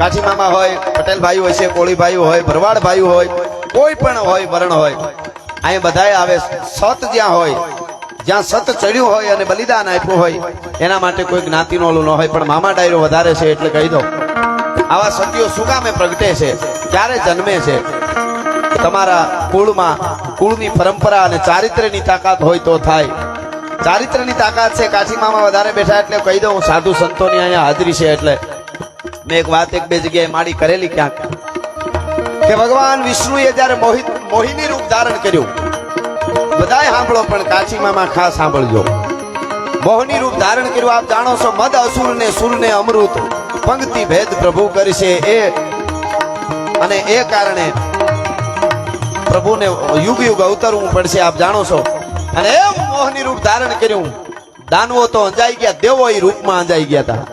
કાઠી મામા હોય, પટેલ ભાઈ હોય છે, કોળી ભાઈ હોય, ભરવાડ ભાઈ હોય, કોઈ પણ હોય વરણ હોય, અહીં બધાય આવે. સત જ્યાં હોય, જ્યાં સત ચડ્યું હોય અને બલિદાન આપ્યું હોય એના માટે કોઈ જ્ઞાતિનો ઓલું ન હોય. પણ મામા ડાયરો વધારે છે એટલે કહી દો, આવા સતીઓ શું કામે પ્રગટે છે, ક્યારે જન્મે છે? તમારા કુળમાં કુળની પરંપરા અને ચારિત્ર્યની તાકાત હોય તો થાય. ચારિત્ર્યની તાકાત છે. કાઠી મામા વધારે બેઠા એટલે કહી દઉં, સાધુ સંતોની અહીંયા હાજરી છે એટલે મેં એક વાત એક બે જગ્યાએ માડી કરેલી ક્યાંક, કે ભગવાન વિષ્ણુએ જયારે મોહિની રૂપ ધારણ કર્યું, બધાય સાંભળો પણ કાઠી મામા ખાસ સાંભળજો. મોહિની રૂપ ધારણ કર્યું, આપ જાણો છો, મદ અસુર ને સુર ને અમૃત પંક્તિ ભેદ પ્રભુ કરશે એ, અને એ કારણે પ્રભુને યુગ યુગ અવતરવું પડશે, આપ જાણો છો. અને એમ મોહની રૂપ ધારણ કર્યું, દાનવો તો અંજાઈ ગયા, દેવો એ રૂપમાં અંજાઈ ગયા હતા.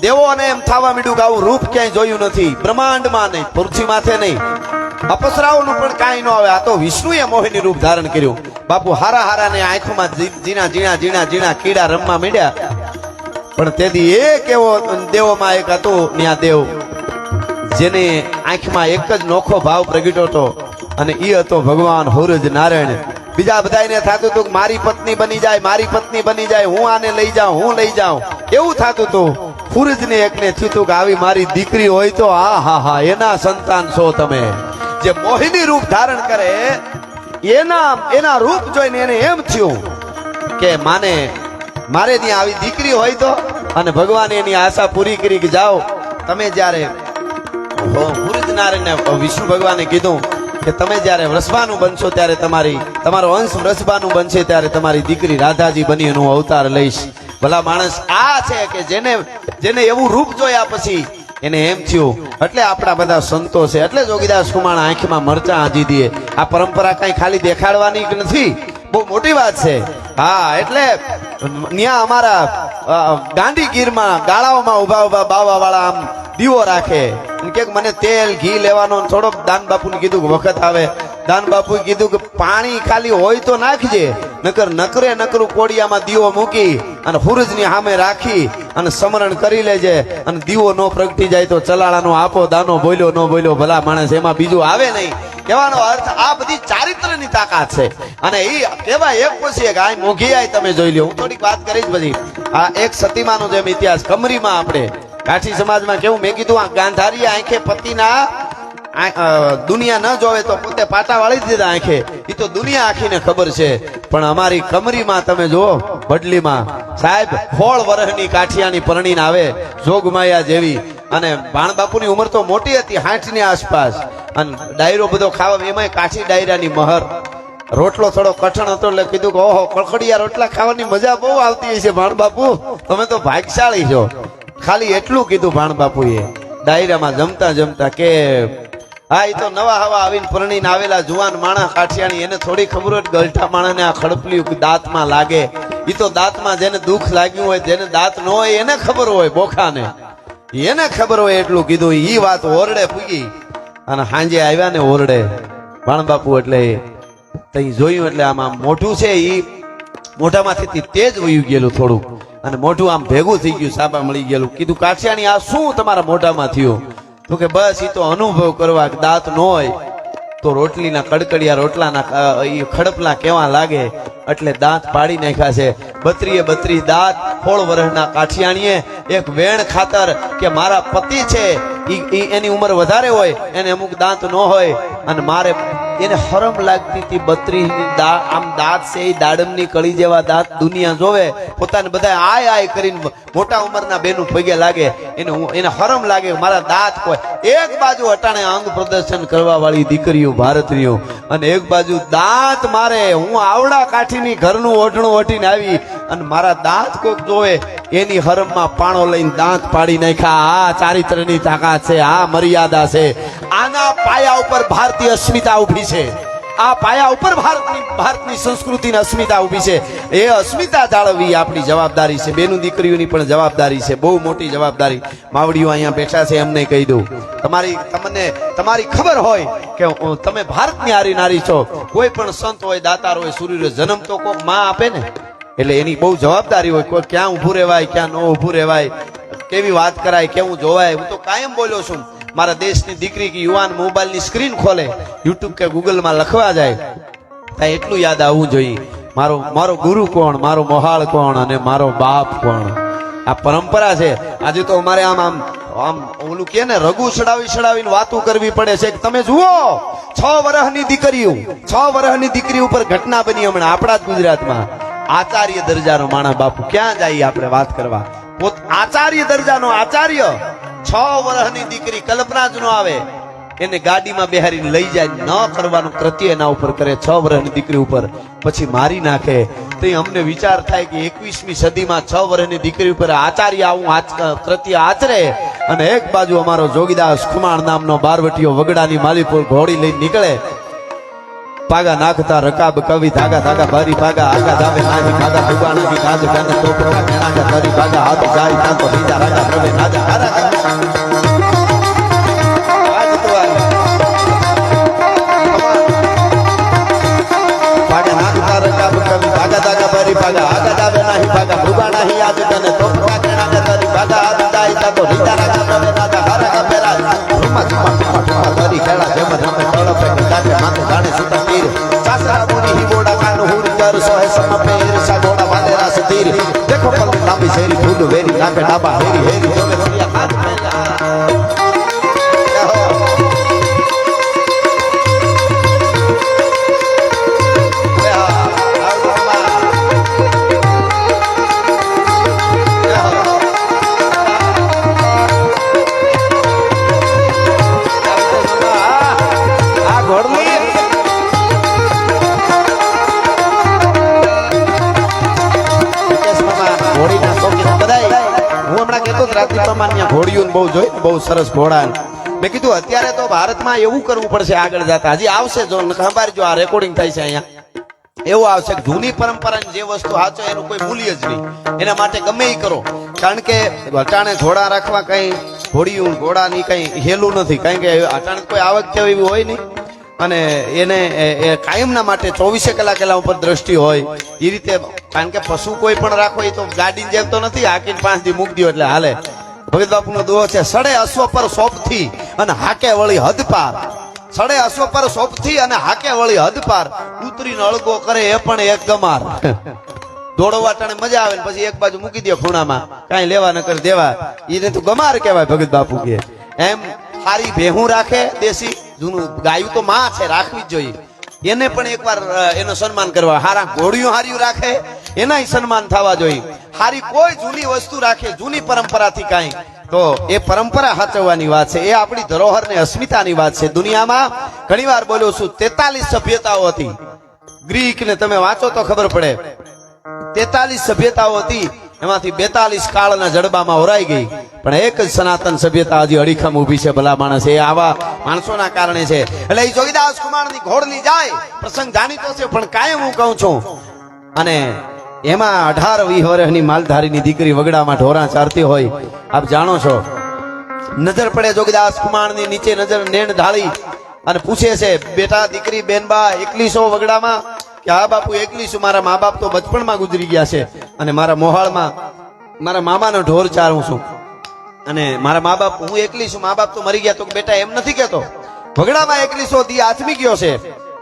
દેવોને એમ થવા માંડ્યું કે આવું રૂપ ક્યાંય જોયું નથી, બ્રહ્માંડમાં નહીં, પૃથ્વી માથે નહીં, અપસરાઓનું પણ કાંઈ ન આવે. આ તો વિષ્ણુએ મોહિની રૂપ ધારણ કર્યું. બાપુ હારા હારા ને આંખોમાં ઝીણા ઝીણા ઝીણા ઝીણા કીડા રમવા માંડ્યા. પણ તેથી એક એવો દેવોમાં એક હતો, ત્યાં દેવ જેને આંખમાં એક જ નોખો ભાવ પ્રગટ્યો હતો, અને એ હતો ભગવાન સૂરજ નારાયણ. બીજા બધાને થતું હતું કે મારી પત્ની બની જાય, મારી પત્ની બની જાય, હું આને લઈ જાઉં, હું લઈ જાઉં, એવું થતું હતું. સૂરજને એકને થયું હતું કે આવી મારી દીકરી હોય તો હા હા હા એના સંતાન છો તમે. જે મોહિની રૂપ ધારણ કરે એના રૂપ જોઈને એને એમ થયું કે મારે ત્યાં આવી દીકરી હોય તો. અને ભગવાને એની આશા પૂરી કરી કે જાઓ તમે જ્યારે સૂરજ નારાયણને વિષ્ણુ ભગવાને કીધું કે તમે જ્યારે વૃષભાનું બનશો ત્યારે તમારો અંશ વૃષભાનું બનશે ત્યારે તમારી દીકરી રાધાજી બની હું અવતાર લઈશ. ભલા માણસ આ છે કે જેને એવું રૂપ જોયા પછી એને એમ થયું. એટલે આપણા બધા સંતો છે, એટલે જોગીદાસ કુમાર આંખમાં મરચા આજી દે. આ પરંપરા કઈ ખાલી દેખાડવાની નથી, બહુ મોટી વાત છે. હા, એટલે ત્યાં અમારા ગાંધીગીરમાં ગાળાઓમાં ઉભા ઉભા બાવા વાળા આમ દીવો રાખે કે મને તેલ ઘી લેવાનો. થોડોક દાન બાપુને કીધું કે વખત આવે, દાન બાપુએ કીધું કે પાણી ખાલી હોય તો નાખજે, નકરું કોડિયામાં દીવો મૂકી અને સૂરજની સામે રાખી અને સમરણ કરી લેજે. અને દીવો નો પ્રગટી જાય તો ચલાળાનો આપો દાનો, બોલ્યો ન બોલ્યો ભલા માણસ, એમાં બીજું આવે નહીં. કહેવાનો અર્થ આ બધી ચારિત્ર્યની તાકાત છે. અને એ કહેવાય એક પછી એક. આ મોઘી આય તમે જોઈ લો, હું થોડીક વાત કરીશ પછી. આ એક સતીમાનો જેમ ઇતિહાસ કમરીમાં આપણે કાઠી સમાજમાં કેવું, મેં કીધું આ ગાંધારી આંખે પતિના દુનિયા ન જોવે તો પોતે પાટા વાળી દીધા આંખે, એ તો દુનિયા આખીને ખબર છે. પણ અમારી કમરીમાં તમે જુઓ, બડલીમાં સાહેબ 16 વર્ષની કાઠિયાની પરણીને આવે, જોગમાયા જેવી. અને ભાણબાપુની ઉંમર તો મોટી હતી, 60 ની આસપાસ. અને ડાયરો બધો ખાવા, એમાં કાઠી ડાયરાની મહર. રોટલો થોડો કઠણ હતો એટલે કીધું કે ઓહો કડકડિયા રોટલા ખાવાની મજા બહુ આવતી હશે ભાણબાપુ, તમે તો ભાગ્યશાળી છો. ખાલી એટલું કીધું ભાણબાપુએ ડાયરામાં જમતા જમતા કે હા, એ તો નવા હવા આવીને પરણીને આવેલા જુવાન માણસ કાઠિયાણી, એને થોડી ખબર હોય ગલઠા માણસને આ ખડપલિયું દાંતમાં લાગે. એ તો દાંતમાં જેને દુઃખ લાગ્યું હોય, જેને દાંત ન હોય એને ખબર હોય, બોખાને એને ખબર હોય એટલું કીધું. એ વાત ઓરડે પૂગી અને સાંજે આવ્યા ને ઓરડે ભાણબાપુ, એટલે તઈ જોયું એટલે આમાં મોઢું છે એ મોઢામાંથી તેજ વયું ગયેલું થોડું, અને મોઢું આમ ભેગું થઈ ગયું, સાબા મળી ગયેલું. કીધું કાઠિયાણી આ શું તમારા મોઢામાં થયું? તો કે બસ એ તો અનુભવ કરવા, દાંત ન હોય તો રોટલીના કડકડિયા રોટલાના ખડપલા કેવા લાગે, એટલે દાંત પાડી નાખ્યા છે. 32 દાંત 16 વર્ષના કાઠિયાણીએ એક વેણ ખાતર કે મારા પતિ છે એની ઉંમર વધારે હોય, એને અમુક દાંત ન હોય, અને મારે એને હરમ લાગતી હતી 32 આમ દાંત છે એ દાડમની કળી જેવા દાંત દુનિયા જોવે, પોતાને બધા આય કરીને મોટા ઉંમરના બેનું પગે લાગે, એને હરમ લાગે મારા દાંત કોઈ. એક બાજુ અટાણે અંગ પ્રદર્શન કરવા વાળી દીકરીઓ ભારતીયો, અને એક બાજુ દાંત મારે, હું આવડા કાઠીની ઘરનું ઓઢણું ઓઢીને આવી અને મારા દાંત કોક જોવે એની હરમમાં પાણો લઈને દાંત પાડી નાખ્યા. આ ચારિત્ર્યની તાકાત છે, આ મર્યાદા છે. આના પાયા ઉપર ભારતીય અસ્મિતા ઉભી છે. આ પાયા ઉપર ભારતની સંસ્કૃતિની અસ્મિતા ઉભી છે. એ અસ્મિતા જાળવવી આપણી જવાબદારી છે, બેનું દીકરીઓની પણ જવાબદારી છે, બહુ મોટી જવાબદારી. માવડીઓ અહીંયા બેઠા છે એમને કહી દઉં, તમારી ખબર હોય કે તમે ભારતની હારી નારી છો. કોઈ પણ સંત હોય, દાતાર હોય, સૂર્ય જન્મ તો કોક માં આપે ને, એટલે એની બહુ જવાબદારી હોય. કોઈ ક્યાં ઊભું રહેવાય, ક્યાં ન ઊભું રહેવાય, કેવી વાત કરાય, કેવું જોવાય. હું તો કાયમ બોલ્યો છું, મારા દેશની દીકરી કે યુવાન મોબાઈલની સ્ક્રીન ખોલે, યુટ્યુબ કે ગૂગલમાં લખવા જાય, ત્યાં એટલું યાદ આવવું જોઈએ, મારો ગુરુ કોણ, મારો મોહાળ કોણ અને મારો બાપ કોણ. આ પરંપરા છે. આજે તો અમારે આમ ઓલું કે ને રઘુ ચડાવીને વાતો કરવી પડે છે. તમે જુઓ 6 વર્ષની દીકરીઓ, 6 વર્ષની દીકરી ઉપર ઘટના બની હમણાં આપણા જ ગુજરાતમાં. આચાર્ય દરજાનો માણસ બાપુ ક્યાં જાય આપણે વાત કરવા? આચાર્ય દરજાનો આચાર્ય 6 વર્ષની દીકરી, કલ્પના જ ન આવે, એને ગાડીમાં બેહારીને લઈ જાય, ન કરવાનું કૃત્ય એના ઉપર કરે, 6 વર્ષની દીકરી ઉપર, પછી મારી નાખે. તો અમને વિચાર થાય કે 21મી સદીમાં 6 વર્ષની દીકરી ઉપર આચાર્ય આવું કૃત્ય આચરે, અને એક બાજુ અમારો જોગીદાસ ખુમાણ નામનો બારવટીયો વગડાની માલીપુર ઘોડી લઈને નીકળે, પાગા નાખતા રકાબ કવિ ધાગા ધાગા ભારી ભાગા આગા જાવે નાહી ભાગા ભુગાણા કી કાજ કાને તો પ્રકા કેણાગા તારી ભાગા હાથ જાય તા તો બીજા રાગા પ્રવે નાજા હારા આજ તો પાગા નાખતા રકાબ કવિ ધાગા ધાગા ભારી ભાગા આગા જાવે નાહી ભાગા ભુગાણા હી આજ કાને તો પ્રકા કેણાગા તારી ભાગા હાથ જાય તા તો બીજા રાગા પ્રવે નાજા હારા પેરા રૂમા ચુપા તારી ખેડા જેમ રમે તળપે કાટે માથે જાણે સુતા તીર સાસરા મુની હી બોડા કાનો હુર કર સોહે સમ પેર સા ગોડા વાલેરા સતીર દેખો પલ લાંબી શેરી ફૂલ વેરી નાકે ડાબા હેરી હેરી જોવે સરિયા હાથ મેલા ઘોડીઓને બહુ જોઈ, બહુ સરસ ઘોડા. મેં કીધું અત્યારે તો ભારતમાં એવું કરવું પડશે આગળ જતા, હજી આવશે જો ખબર, જો આ રેકોર્ડિંગ થાય છે અહીંયા, એવું આવશે કે જૂની પરંપરાની જે વસ્તુ સાચો એનું કોઈ મૂલ્ય જ નહીં. એના માટે ગમે એ કરો, કારણ કે અટાણે ઘોડા રાખવા કઈ ઘોડીયું ઘોડાની કઈ હેલું નથી, કારણ કે અટાણે કોઈ આવક કેવી એવી હોય નહીં, અને એને કાયમના માટે 24 કલાક એના ઉપર દ્રષ્ટિ હોય એ રીતે. કારણ કે પશુ કોઈ પણ રાખો એ તો ગાડીની જેમ તો નથી હાકીને 5 દી મૂકી દો એટલે હાલે. ભગત બાપુનો દોહો છે, સડે અશ્વ પર સોપથી અને હાકે વળી હદ પાર. સડે અશ્વ પર સોપથી અને હાકે વળી હદ પાર, ઉતરીને અળગો કરે એ પણ એક ગમાર. દોડવા ટાણે મજા આવે ને પછી એક બાજુ મૂકી દે ખૂણામાં, કાંઈ લેવા ન કરી દેવા, એને તો ગમાર કહેવાય. ભગત બાપુ કે એમ હારી ભેહું રાખે દેશી, જૂનું ગાયું તો માં છે, રાખવી જ જોઈએ, એને પણ એકવાર એનો સન્માન કરવા. હારા ઘોડીઓ હાર્યું રાખે એના સન્માન થવા જોઈએ. હારી કોઈ જૂની વસ્તુ રાખે જૂની પરંપરાથી કાંઈ, તો એ પરંપરા સાચવવાની વાત છે, એ આપણી ધરોહર ને અસ્મિતાની વાત છે. દુનિયામાં ઘણીવાર બોલ્યો છું 43 સભ્યતાઓ હતી. ગ્રીક ને તમે વાંચો તો ખબર પડે, 43 સભ્યતાઓ હતી, એમાંથી 42 કાળના જડબામાં ઓરાઈ ગઈ, પણ એક જ સનાતન સભ્યતા હજી અડીખમ ઊભી છે. ભલા માણસ, એ આવા માણસોના કારણે છે. એટલે એ જોગીદાસ કુમારની ઘોડની જાય પ્રસંગ જાણીતો છે, પણ કાયમ હું કહું છું. અને એમાં 18-20 વર્ષની માલધારીની દીકરી વગડામાં ઢોરા ચારતી હોય, આપ જાણો છો. નજર પડે જોગીદાસ કુમારની નીચે, નજર નેણ ઢાળી અને પૂછે છે, બેટા દીકરી બેનબા એકલી છો વગડામાં? કે હા બાપુ એકલી છું, મારા મા બાપ તો બચપણમાં ગુજરી ગયા છે, અને મારા મોહાળમાં મારા મામાનો ઢોર ચારું છું, અને મારા મા બાપ, હું એકલી છું, મા બાપ તો મરી ગયા. તો બેટા એમ નથી કેતો, વગડામાં એકલી છો, દી આથમી ગયો છે,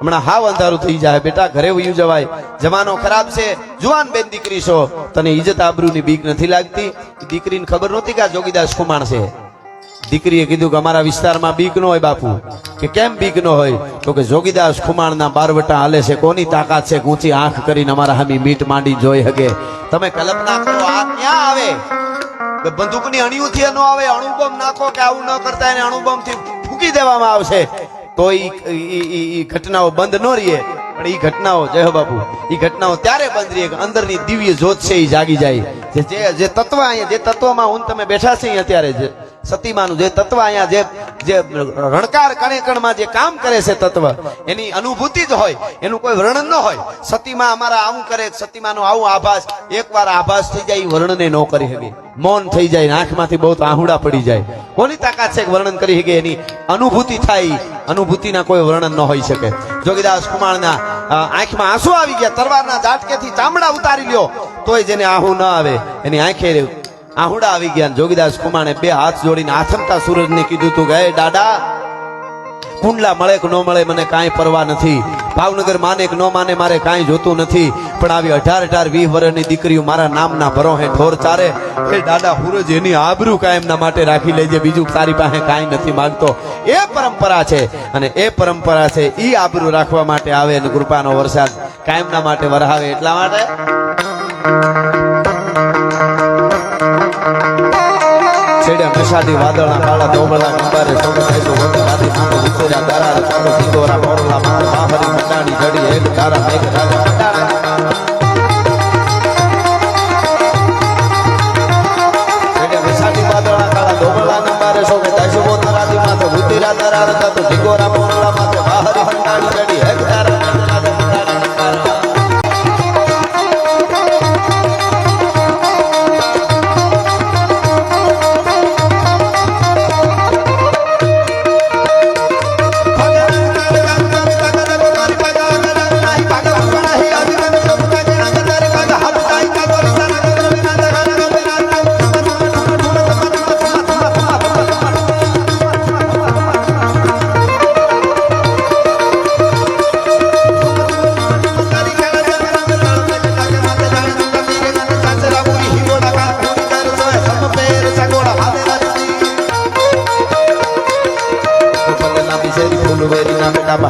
હમણાં હાવ અંધારું થઈ જાય, બેટા ઘરે વયું જવાય, જમાનો ખરાબ છે, જુવાન બેન દીકરી છો, તને ઇજ્જત આબરૂની બીક નથી લાગતી? દીકરીને ખબર નહોતી કે આ જોગીદાસ કુમાર છે. દીકરીએ કીધું કે અમારા વિસ્તારમાં બીક ન હોય બાપુ. કે કેમ બીક ન હોય? તો કે જોગીદાસ ખુમાણના બારવટા હાલે છે, કોની તાકાત છે ઊંચી આંખ કરીને અમારા હામી મીટ માંડી જોઈ હગે? તમે કલ્પના કરો, આ ક્યાં આવે? બંદૂકની અણિયુંથી ન આવે, અણુબોમ નાખો કે આવું ન કરતા એને અણુબોમથી ફૂંકી દેવામાં આવશે તો ઈ ઘટનાઓ બંધ ન રહીએ. પણ ઈ ઘટનાઓ, જય હો બાપુ, ઈ ઘટનાઓ ત્યારે બંધ રહીએ કે અંદરની દિવ્ય જ્યોત છે ઈ જાગી જાય. જે તત્વ અહીંયા, જે તત્વમાં હું તમે બેઠા છે અત્યારે, જે સતીમાનું જે તત્વ અહીંયા, જે રણકાર કણે કણમાં જે કામ કરે છે તત્વ, એની અનુભૂતિ જ હોય, એનું કોઈ વર્ણન ન હોય. સતીમાં અમારા આવું કરે, સતીમાનો આવું આભાસ, એકવાર આભાસ થઈ જાય વર્ણને ન કરી શકે, મૌન થઈ જાય, આંખમાંથી બહુ આહુડા પડી જાય. કોની તાકાત છે વર્ણન કરી શકે? એની અનુભૂતિ થાય, અનુભૂતિના કોઈ વર્ણન ન હોઈ શકે. જોગીદાસ કુમારના આંખમાં આંસુ આવી ગયા, તલવારના ઝાટકેથી ચામડા ઉતારી લ્યો તોય જેને આહુ ન આવે, એની આંખે આહુડા આવી ગયા ને જોગીદાસ કુમાણે બે હાથ જોડીને આથમતા સૂરજને કીધું તું કે દાદા કુંડલા મળે કે ન મળે મને કાંઈ પરવા નથી, ભાવનગર માને કે ન માને મારે કાંઈ જોતું નથી, પણ આવી 18-20 વર્ષની દીકરીઓ મારા નામના ભરોહે ઠોર ચારે એ દાદા સૂરજ એની આબરૂ કાયમના માટે રાખી લેજે, બીજું તારી પાસે કાંઈ નથી માંગતો. એ પરંપરા છે અને એ પરંપરા છે ઈ આબરૂ રાખવા માટે આવે અને કૃપાનો વરસાદ કાયમના માટે વરહાવે એટલા માટે છેડે મશાદી વાદળના કાળા ધોબળા કંબારે સોગત આઈસો વગર રાધી માથે ઉતર્યા તારા ચાલો ઢીંગોરા મોરલા માર બાહરી મંડાણી જડી એક તારા મેઘ રાજા મંડાણા છેડે મશાદી વાદળના કાળા ધોબળા કંબારે સોગત આઈસો વગર રાધી માથે ઉતર્યા તારા ચાલો ઢીંગોરા મોરલા માથે બાહરી મંડાણી જડી એક તારા મેઘ રાજા મંડાણા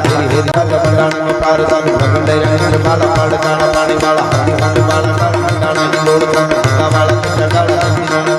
हेरी हेरी राजा मंडाणा में पार साधु भगंडे रे माला पाड़ गाना पानी वाला हरि हरि वाला गाना लोड़ का वाला